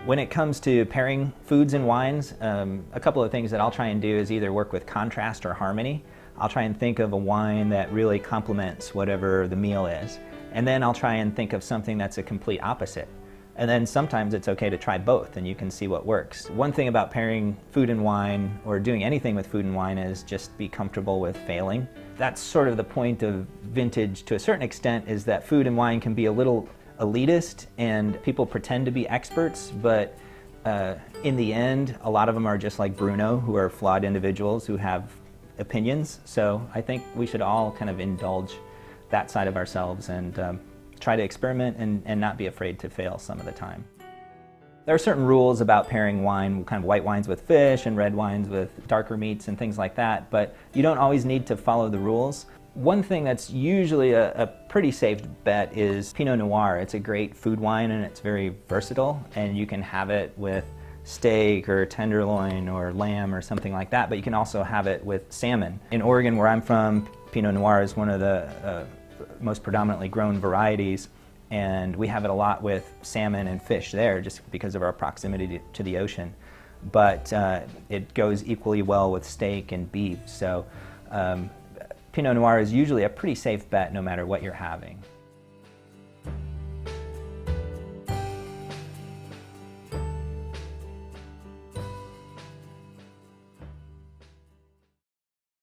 When it comes to pairing foods and wines, a couple of things that I'll try and do is either work with contrast or harmony. I'll try and think of a wine that really complements whatever the meal is. And then I'll try and think of something that's a complete opposite. And then sometimes it's okay to try both and you can see what works. One thing about pairing food and wine, or doing anything with food and wine, is just be comfortable with failing. That's sort of the point of vintage to a certain extent, is that food and wine can be a little elitist and people pretend to be experts, but in the end, a lot of them are just like Bruno, who are flawed individuals who have opinions. So I think we should all kind of indulge that side of ourselves and try to experiment and not be afraid to fail some of the time. There are certain rules about pairing wine, kind of white wines with fish and red wines with darker meats and things like that, but you don't always need to follow the rules. One thing that's usually a pretty safe bet is Pinot Noir. It's a great food wine and it's very versatile, and you can have it with steak or tenderloin or lamb or something like that, but you can also have it with salmon. In Oregon, where I'm from, Pinot Noir is one of the most predominantly grown varieties, and we have it a lot with salmon and fish there just because of our proximity to the ocean. But it goes equally well with steak and beef. So Pinot Noir is usually a pretty safe bet no matter what you're having.